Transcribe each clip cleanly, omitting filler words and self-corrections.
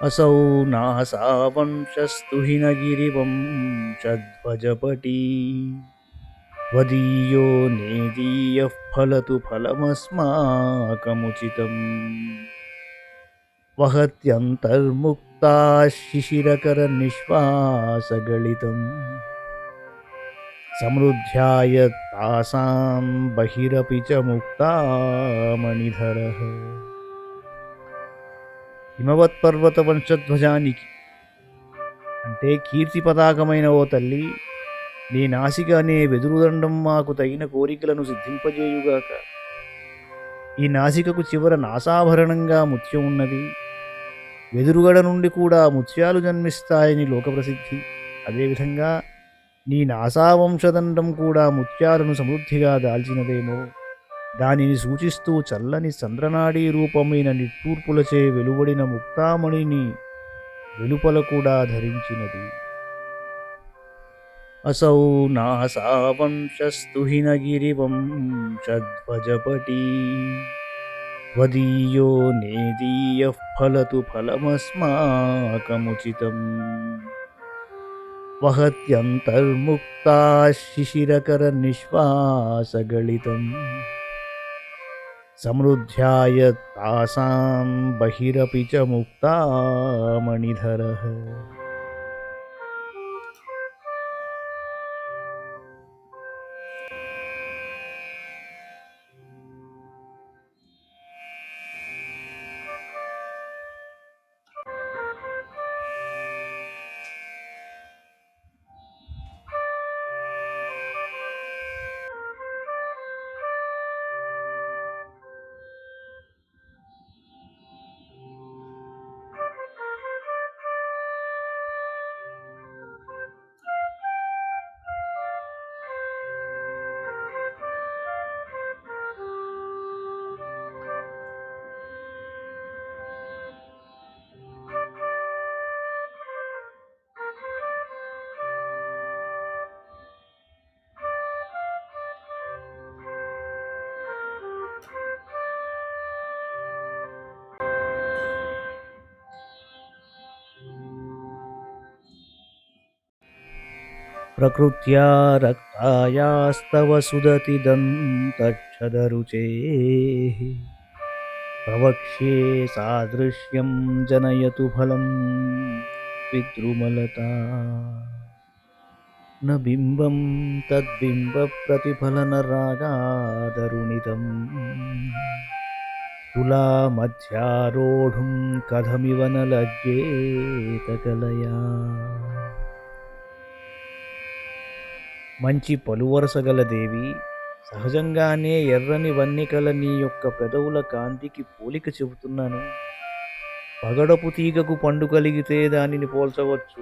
असौ नासावंशस्तु हिनगिरिवंशध्वजपटी त्वदीयो नेदीयः फलतु फलमस्माकमुचितम् वहत्यन्तर्मुक्ता शिशिरकरनिःश्वासगलितम् समृद्ध्याय तासां बहिरपि च मुक्तामणिधरः హిమవత్పర్వత వంశధ్వజానికి అంటే కీర్తి పతాకమైన ఓ తల్లి, నీ నాసిక అనే వెదురుదండం మాకు తగిన కోరికలను సిద్ధింపజేయుగాక. ఈ నాసికకు చివర నాసాభరణంగా ముత్యం ఉన్నది. వెదురుగడ నుండి కూడా ముత్యాలు జన్మిస్తాయని లోకప్రసిద్ధి. అదేవిధంగా నీ నాసావంశదండం కూడా ముత్యాలను సమృద్ధిగా దాల్చినదేమో. దానిని సూచిస్తూ చల్లని చంద్రనాడీ రూపమైన నిట్టూర్పులచే వెలువడిన ముక్తామణిని వెలుపల కూడా ధరించినది. असौ नासावंशस्तु हिनगिरिवंशध्वजपटी त्वदीयो नेदीयः फलतु फलमस्माकमुचितम् वहत्यन्तर्मुक्ता शिशिरकरनिःश्वासगलितम् समृद्ध्याय तासां बहिरपि च मुक्तामणिधरः प्रकृत्या रक्तायास्तव सुदति दन्तच्छदरुचेः प्रवक्ष्ये सादृश्यं जनयतु फलं पितृमलता न बिम्बं तद्बिम्बप्रतिफलनरागादरुणितं तुलामध्यारोढुं कथमिव न लज्जेत कलया మంచి పలువరసగల దేవి, సహజంగానే ఎర్రని వన్నికల నీ యొక్క పెదవుల కాంతికి పోలిక చెబుతున్నాను. పగడపు తీగకు పండు కలిగితే దానిని పోల్చవచ్చు.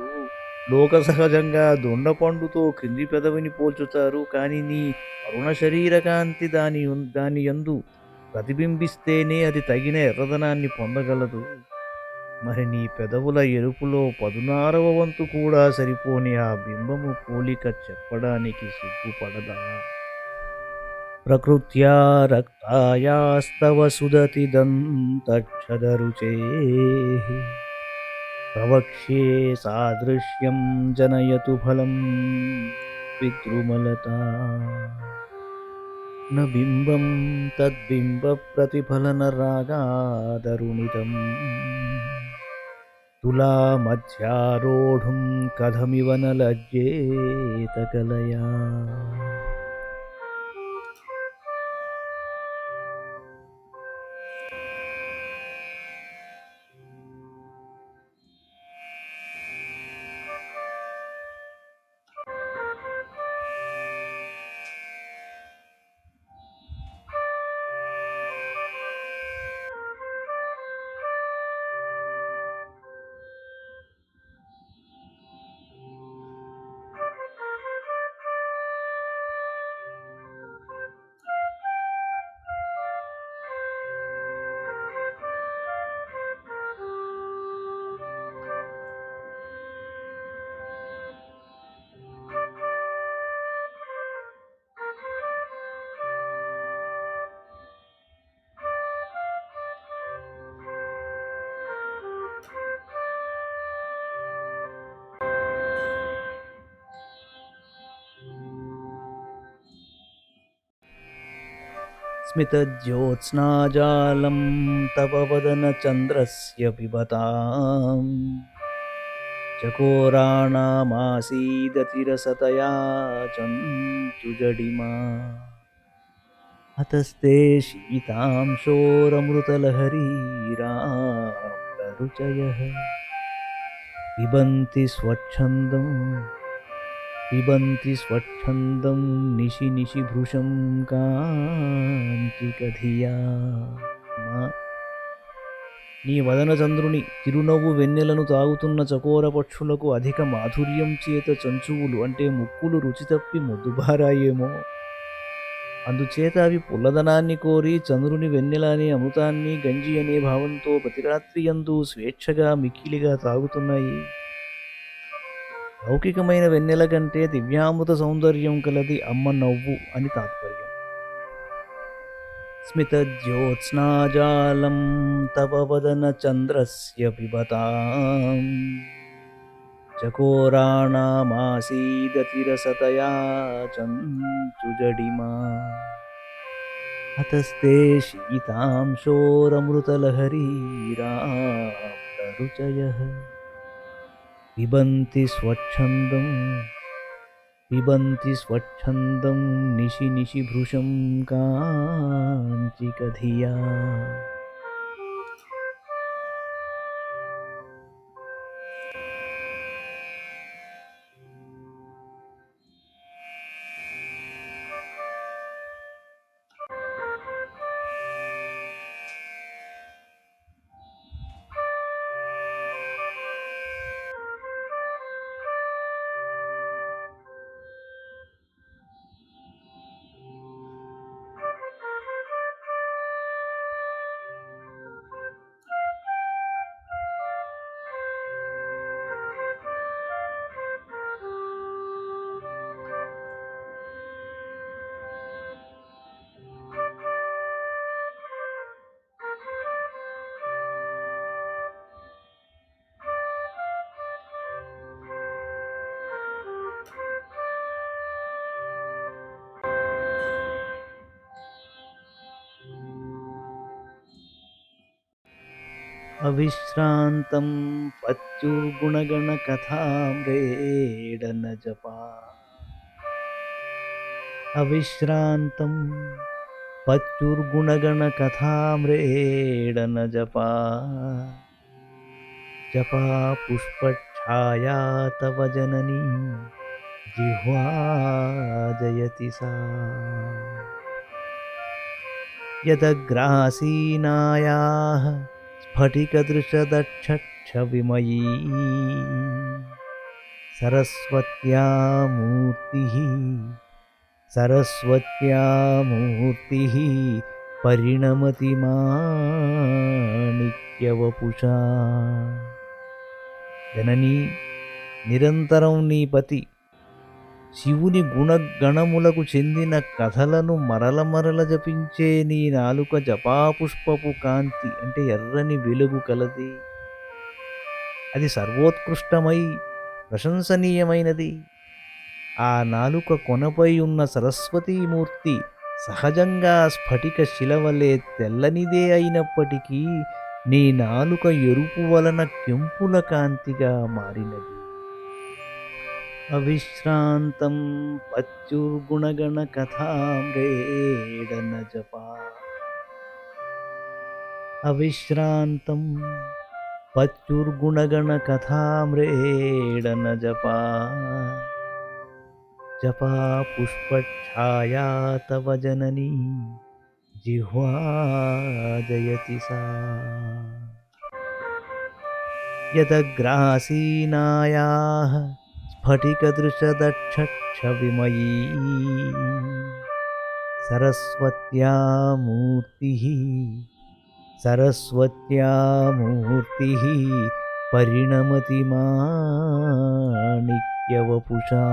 లోక సహజంగా దొండ పండుతో క్రింది పెదవిని పోల్చుతారు. కానీ నీ అరుణ శరీర కాంతి దాని యందు ప్రతిబింబిస్తేనే అది తగిన ఎర్రదనాన్ని పొందగలదు. మరి నీ పెదవుల ఎరుపులో 16వ వంతు కూడా సరిపోని ఆ బింబము పోలిక చెప్పడానికి సిగ్గుపడదా? ప్రకృత్యా రక్తాయాస్తవ సుదతి దంతక్షదరుచేః ప్రవక్ష్యే సాదృశ్యం జనయతు ఫలం పితృమలతా న బింబం తద్బింబ ప్రతిఫలన రాగాదరుణితం तुलामध्यारोढुं कथमिव न लज्जेत कलया स्मितज्योत्स्नाजालं तव वदनचन्द्रस्य पिबताम् चकोराणामासीदतिरसतया चञ्चुजडिमा हतस्ते शीतांशोरमृतलहरीराम्ररुचयः पिबन्ति स्वच्छन्दं निशि निशि भृशं काञ्चिकधिया మా నీ వదన చంద్రుని చిరునవ్వు వెన్నెలను తాగుతున్న చకోర పక్షులకు అధిక మాధుర్యం చేత చంచువులు అంటే ముక్కులు రుచి తప్పి మొద్దుబారాయేమో. అందుచేత అవి పుల్లదనాన్ని కోరి చంద్రుని వెన్నెల అనే అమృతాన్ని గంజి అనే భావంతో ప్రతిరాత్రియందు స్వేచ్ఛగా మిక్కిలిగా తాగుతున్నాయి. లౌకికమైన వెన్నెల కంటే దివ్యామృత సౌందర్యం కలది అమ్మ నవ్వు అని తాత్పర్యం. స్మితజ్యోత్స్నాజాలం తవ వదనచంద్రస్య పిబతాం చకోరాణమాసీదతిరసతయా చంచుజడిమా హతస్తే శీతాంశోరమృతలహరీరామ్రరుచయः పిబంతి స్వచ్ఛందం నిశి నిశి భృశం కాంచికధియా. అవిశ్రాంతం పత్యుర్గుణగణకథామ్రేడన జపా అవిశ్రాంతం పత్యుర్గుణగణకథామ్రేడన జపా జపా పుష్పఛాయా తవ జననీ జిహ్వా జయతి సా యదగ్రాసీనాయాః స్ఫటికదృశదక్షక్షవిమయీ సరస్వత్యా మూర్తిః పరిణమతి మాణిక్యవపుషా. జననీ, నిరంతరం నీ పతి శివుని గుణగణములకు చెందిన కథలను మరల మరల జపించే నీ నాలుక జపాపుష్పపు కాంతి అంటే ఎర్రని వెలుగు కలది. అది సర్వోత్కృష్టమై ప్రశంసనీయమైనది. ఆ నాలుక కొనపై ఉన్న సరస్వతీమూర్తి సహజంగా స్ఫటిక శిలవలే తెల్లనిదే అయినప్పటికీ నీ నాలుక ఎరుపు వలన కెంపుల కాంతిగా మారినది. అవిశ్రాంతం పత్యుర్గుణగణకథామ్రేడన జపా అవిశ్రాంతం పత్యుర్గుణగణకథామ్రేడన జపా జపా పుష్పఛాయా తవ జననీ జిహ్వా జయతి సా యదగ్రాసీనాయాః స్ఫటికదృశదక్షక్షవిమయీ సరస్వత్యా మూర్తిః పరిణమతి మాణిక్యవపుషా.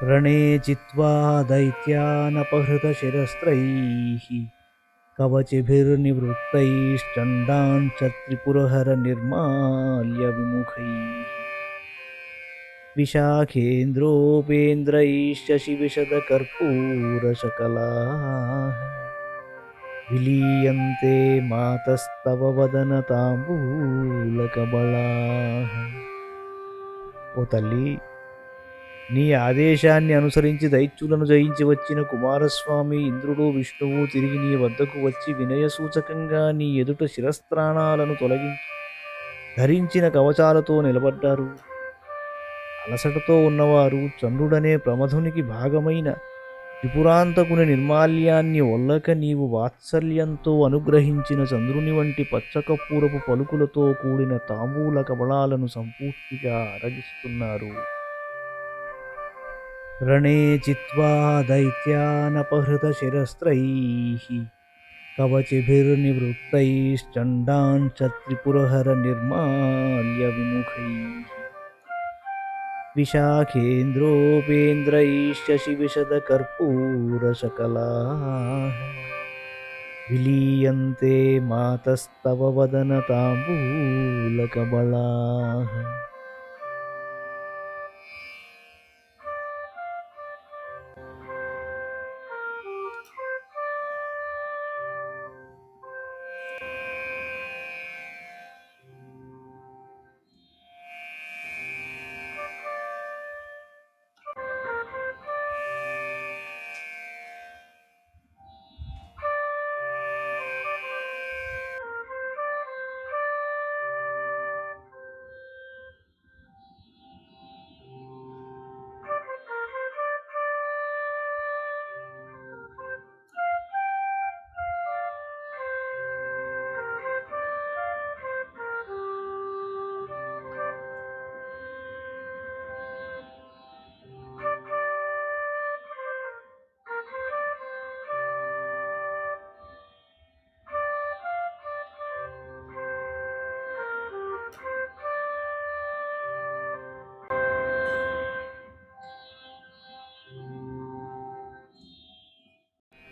రణే చిత్వా దైత్యానపహృతశిరస్త్రైః కవచభిర్నివృత్తైశ్చండాన్ చ త్రిపురహర నిర్మాల్య విముఖైః విశాఖేంద్రోపేంద్రైశ్చ విలీయంతే మాతస్తవ వదన తాంబూలకబళాః. ఓ తల్లి, నీ ఆదేశాన్ని అనుసరించి దైత్యులను జయించి వచ్చిన కుమారస్వామి ఇంద్రుడు విష్ణువు తిరిగి నీ వద్దకు వచ్చి వినయసూచకంగా నీ ఎదుట శిరస్త్రాణాలను తొలగించి ధరించిన కవచాలతో నిలబడ్డారు. అలసటతో ఉన్నవారు చంద్రుడనే ప్రమథునికి భాగమైన త్రిపురాంతకుని నిర్మాల్యాన్ని ఒల్లక నీవు వాత్సల్యంతో అనుగ్రహించిన చంద్రుని వంటి పచ్చకప్పూరపు పలుకులతో కూడిన తాంబూల కబళాలను సంపూర్తిగా అరగిస్తున్నారు. రణే చిత్వా దైత్యానపహృతశిరస్త్రైః కవచభిర్నివృత్తైశ్చండాన్ చ త్రిపురహర నిర్మాల్య విముఖైః విశాఖేంద్రోపేంద్రైశ్చ విలీయంతే మాతస్తవ వదన తాంబూలకబళాః.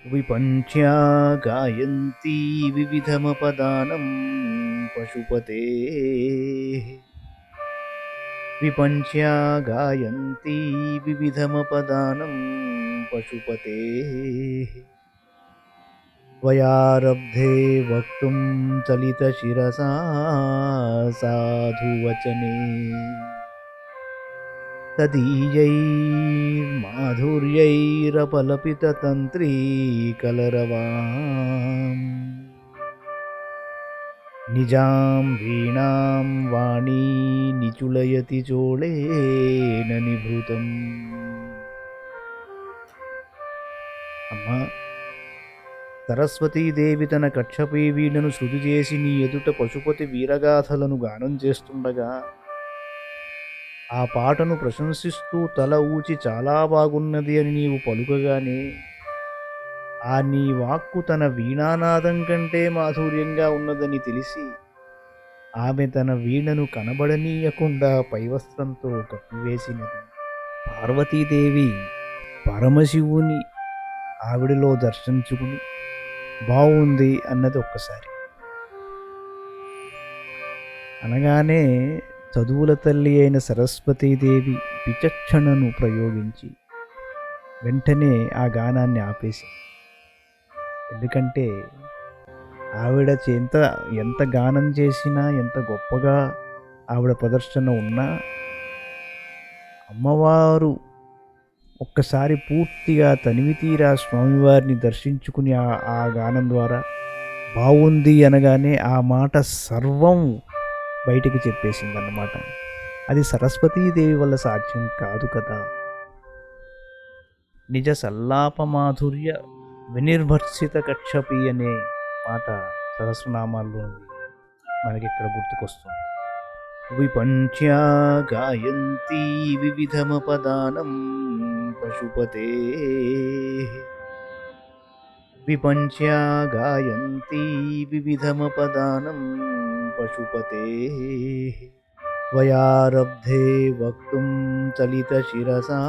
విపంచ్యా గాయంతి వివిధమపదానం పశుపతేః విపంచ్యా గాయంతి వివిధమపదానం పశుపతేః త్వయారబ్ధే వక్తుం చలితశిరసా సాధువచనే తదీయైర్మాధుర్యైరపలపితతంత్రీ కలరవాం నిజాం వీణాం వాణీ నిచులయతి చోళేన నిభృతం. అమ్మా, సరస్వతీదేవి తన కక్షపై వీణను శృతి చేసి నీ ఎదుట పశుపతి వీరగాథలను గానం చేస్తుండగా ఆ పాటను ప్రశంసిస్తూ తల ఊచి చాలా బాగున్నది అని నీవు పలుకగానే ఆ నీ వాక్కు తన వీణానాదం కంటే మాధుర్యంగా ఉన్నదని తెలిసి ఆమె తన వీణను కనబడనీయకుండా పైవస్త్రంతో కప్పివేసినది. పార్వతీదేవి పరమశివుని ఆవిడలో దర్శించుకుని బాగుంది అన్నది ఒక్కసారి. అనగానే చదువుల తల్లి అయిన సరస్వతీదేవి విచక్షణను ప్రయోగించి వెంటనే ఆ గానాన్ని ఆపేసి, ఎందుకంటే ఆవిడ ఎంత గానం చేసినా, ఎంత గొప్పగా ఆవిడ ప్రదర్శన ఉన్నా అమ్మవారు ఒక్కసారి పూర్తిగా తనివితీరా స్వామివారిని దర్శించుకుని ఆ గానం ద్వారా బాగుంది అనగానే ఆ మాట సర్వం బయటికి చెప్పేసిందన్నమాట. అది సరస్వతీదేవి వల్ల సాధ్యం కాదు కదా. నిజ సల్లాప మాధుర్య వినిర్భర్సిత కక్షపి అనే మాట సహస్రనామాల్లో మనకి ఇక్కడ గుర్తుకొస్తుంది. విపంచ్యా గాయంతి వివిధమపదానం పశుపతేః విపంచ్యా గాయంతి వివిధమపదానం పశుపతేః त्वयारब्धे वक्तुं चलितशिरसा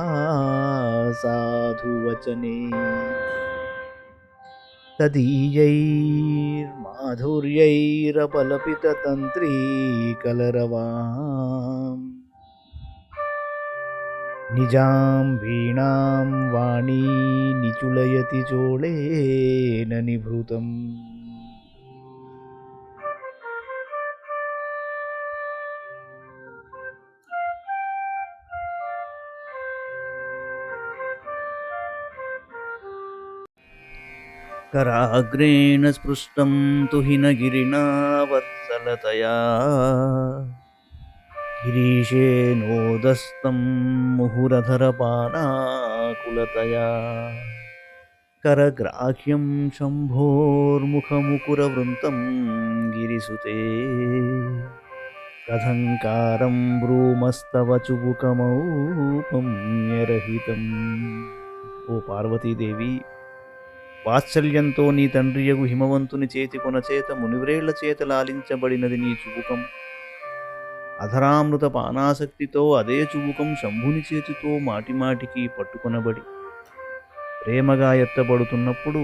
साधुवचने तदीयैर्माधुर्यैरपलपिततन्त्रीकलरवाम् निजां वीणां वाणी निचुलयति चोळेन निभृतम् कराग्रेण स्पृष्टं तुहिनगिरिणा वत्सलतया गिरीशेनोदस्तं मुहुरधरपानाकुलतया करग्राह्यं शम्भोर्मुखमुकुरवृन्तं गिरिसुते कथङ्कारं ब्रूमस्तव चुबुकमौपम्यरहितम् ఓ పార్వతీదేవి, వాత్సల్యంతో నీ తండ్రియగు హిమవంతుని చేతి కొన చేత మునివ్రేళ్ల చేత లాలించబడినది నీ చుబుకం. అధరామృత పానాసక్తితో అదే చుబుకం శంభుని చేతితో మాటిమాటికి పట్టుకొనబడి ప్రేమగా ఎత్తబడుతున్నప్పుడు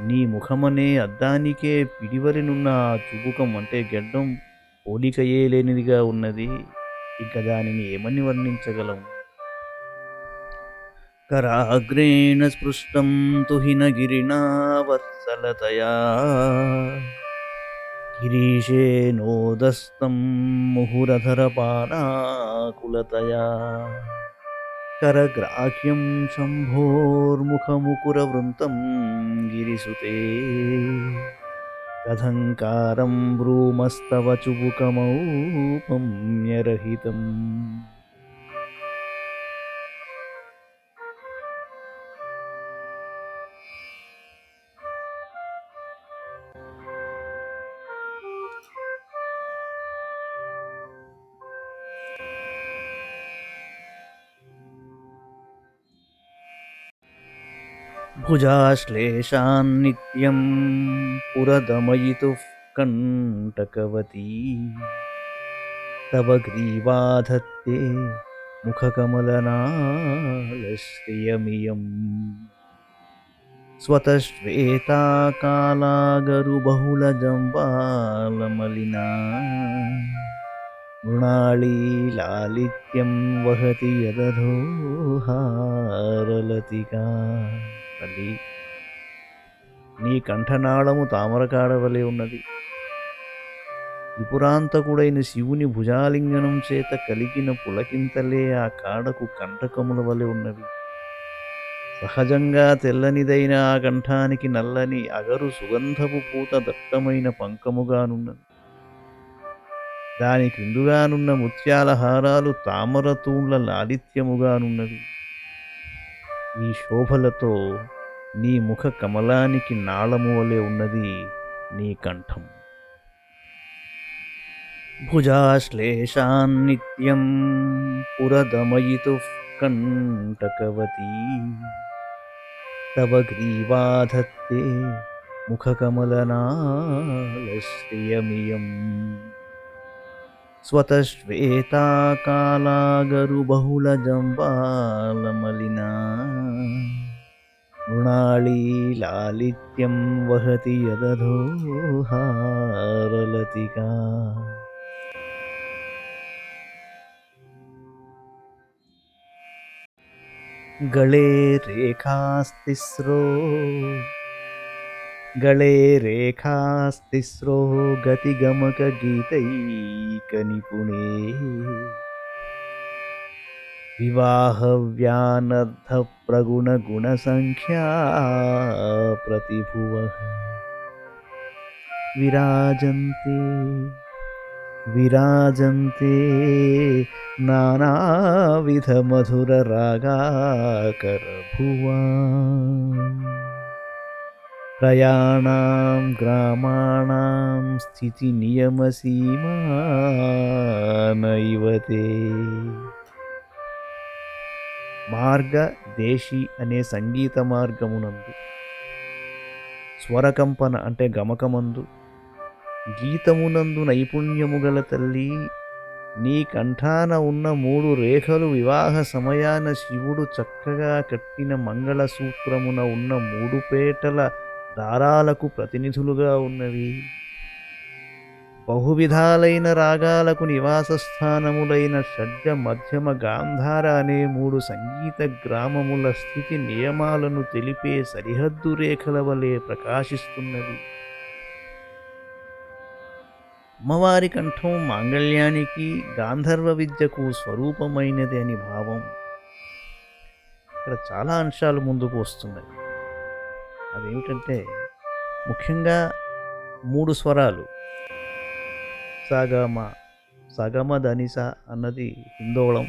నీ ముఖమనే అద్దానికే పిడివరినున్న ఆ చుబుకం అంటే గెడ్డం పోలికయే లేనిదిగా ఉన్నది. ఇక దానిని ఏమని వర్ణించగలం? कराग्रेण स्पृष्टं तुहिनगिरिणा वत्सलतया गिरीशेनोदस्तं मुहुरधरपानाकुलतया करग्राह्यं शम्भोर्मुखमुकुरवृन्तं गिरिसुते कथङ्कारं ब्रूमस्तव चुबुकमौपम्यरहितम्. भुजाश्लेषान्नित्यं पुरदमयितुः कण्टकवती तव ग्रीवाधत्ते मुखकमलनालश्रियमियम् स्वतश्वेता कालागरुबहुलजम्बालमलिना मृणाली लालित्यं वहति यदधोहारलतिका. తల్లి, నీ కంఠనాళము తామరకాడవలే ఉన్నది. త్రిపురాంతకుడైన శివుని భుజాలింగనం చేత కలిగిన పులకింతలే ఆ కాడకు కంటకముల వలె ఉన్నవి. సహజంగా తెల్లనిదైన ఆ కంఠానికి నల్లని అగరు సుగంధపు పూత దట్టమైన పంకముగానున్నది. దాని క్రిందుగానున్న ముత్యాల హారాలు తామర తూండ్ల లాలిత్యముగానున్నవి. ఈ శోభలతో నీ ముఖ కమలానికి నాళము వలె ఉన్నది నీ కంఠం. భుజాశ్లేషాన్నిత్యం పురదమయితుః కంటకవతీ తవ గ్రీవాధత్తే ముఖకమలనాలశ్రియమియం స్వతశ్వేతా కాలాగరుబహుళజంబాలమలినా మృణాళీ లాలిత్యం వహతి యదధోహారలతికా. గళే రేఖాస్తిస్రో గతిగమక గీతైక నిపుణే వివాహవ్యానర్థ ప్రగుణ గుణ సంఖ్యా ప్రతిభువః విరాజంతే నానావిధ మధుర రాగాకర భువాన్. ప్రయాణాం గ్రామాణాం స్థితి నియమ సీమానైవతే. మార్గ దేశి అనే సంగీత మార్గమునందు, స్వరకంపన అంటే గమకమందు, గీతమునందు నైపుణ్యము గల తల్లి నీ కంఠాన ఉన్న 3 రేఖలు వివాహ సమయాన శివుడు చక్కగా కట్టిన మంగళసూత్రమున ఉన్న 3 పేటల దారాలకు ప్రతినిధులుగా ఉన్నవి. బహువిధాలైన రాగాలకు నివాస స్థానములైన షడ్జ మధ్యమ గాంధార అనే 3 సంగీత గ్రామముల స్థితి నియమాలను తెలిపే సరిహద్దు రేఖల వలె ప్రకాశిస్తున్నది. అమ్మవారి కంఠం మాంగళ్యానికి, గాంధర్వ విద్యకు స్వరూపమైనది అని భావం. ఇక్కడ చాలా అంశాలు ముందుకు వస్తున్నాయి. అదేమిటంటే ముఖ్యంగా 3 స్వరాలు సగమ, సగమ ధనిస అన్నది హిందోళం,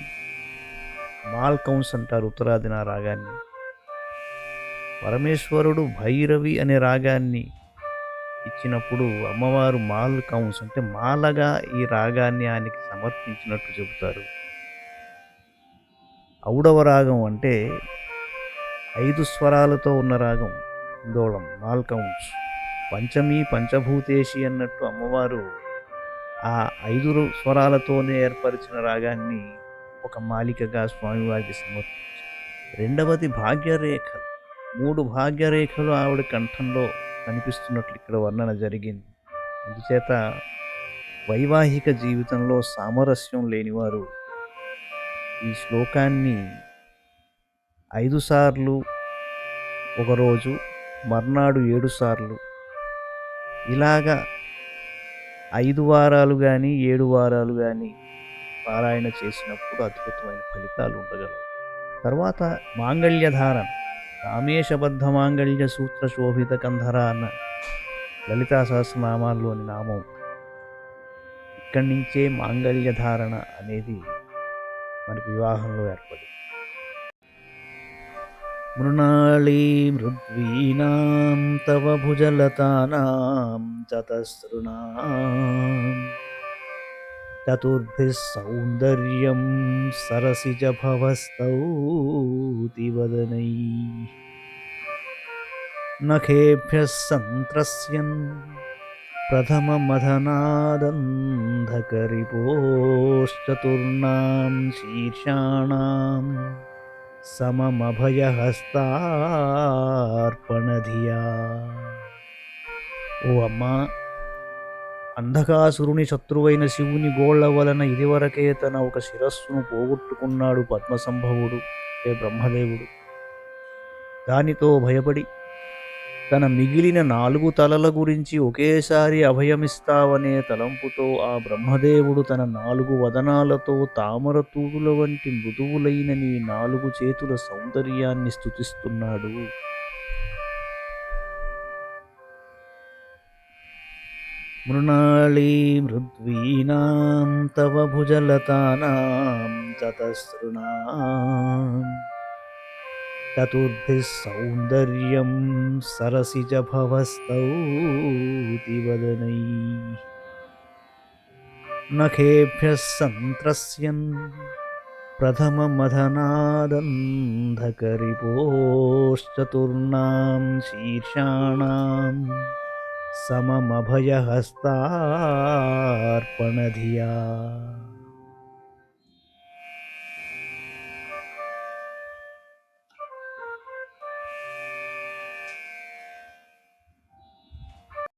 మాల్కౌన్స్ అంటారు ఉత్తరాదిన రాగాన్ని. పరమేశ్వరుడు భైరవి అనే రాగాన్ని ఇచ్చినప్పుడు అమ్మవారు మాల్కౌన్స్ అంటే మాలగా ఈ రాగాన్ని ఆయనకి సమర్పించినట్టు చెబుతారు. ఔడవ రాగం అంటే 5 స్వరాలతో ఉన్న రాగం హిందోళం, మాల్కౌన్స్. పంచమి పంచభూతేషి అన్నట్టు అమ్మవారు ఆ 5 స్వరాలతోనే ఏర్పరిచిన రాగాన్ని ఒక మాలికగా స్వామివారికి సమర్పించారు. రెండవది భాగ్యరేఖలు. 3 భాగ్యరేఖలు ఆవిడ కంఠంలో కనిపిస్తున్నట్లు ఇక్కడ వర్ణన జరిగింది. అందుచేత వైవాహిక జీవితంలో సామరస్యం లేనివారు ఈ శ్లోకాన్ని 5 సార్లు ఒకరోజు, మర్నాడు 7 సార్లు, ఇలాగా 5 వారాలు కానీ 7 వారాలు కానీ పారాయణ చేసినప్పుడు అద్భుతమైన ఫలితాలు ఉండగలవు. తర్వాత మాంగళ్యధారణ, కామేశబద్ధ మాంగళ్య సూత్ర శోభిత కంధర అన్న లలితా సహస్రనామాల్లోని నామం. ఇక్కడి నుంచే మాంగళ్యధారణ అనేది మనకి వివాహంలో ఏర్పడింది. మృణాళీ మృద్వీనాం తవ భుజలతానాం చతస్రుణాం చతుర్భిః సౌందర్యం సరసిజ భవస్తౌతి వదనైః నఖేభ్యః సంత్రస్యన్ ప్రథమమధనాదంధకరిపోశ్చతుర్ణాం శీర్షాణాం సమమభయహస్తార్పణధియా. ఓ అమ్మా, అంధకాసురుని శత్రువైన శివుని గోళ్ల వలన ఇదివరకే తన ఒక శిరస్సును పోగొట్టుకున్నాడు పద్మసంభవుడు, బ్రహ్మదేవుడు. దానితో భయపడి తన మిగిలిన 4 తలల గురించి ఒకేసారి అభయమిస్తావనే తలంపుతో ఆ బ్రహ్మదేవుడు తన 4 వదనాలతో తామర తూడుల వంటి మృదువులైన నీ 4 చేతుల సౌందర్యాన్ని స్తుతిస్తున్నాడు. మృణాళీ మృద్వీనాం తవ భుజలతానాం చతస్రుణాం చతుర్భిః సౌందర్యం సరసిజ భవస్తౌతి వదనైః నఖేభ్యః సంత్రస్యన్ ప్రథమమధనాదంధకరిపోశ్చతుర్ణాం శీర్షాణాం సమమభయహస్తార్పణధియా.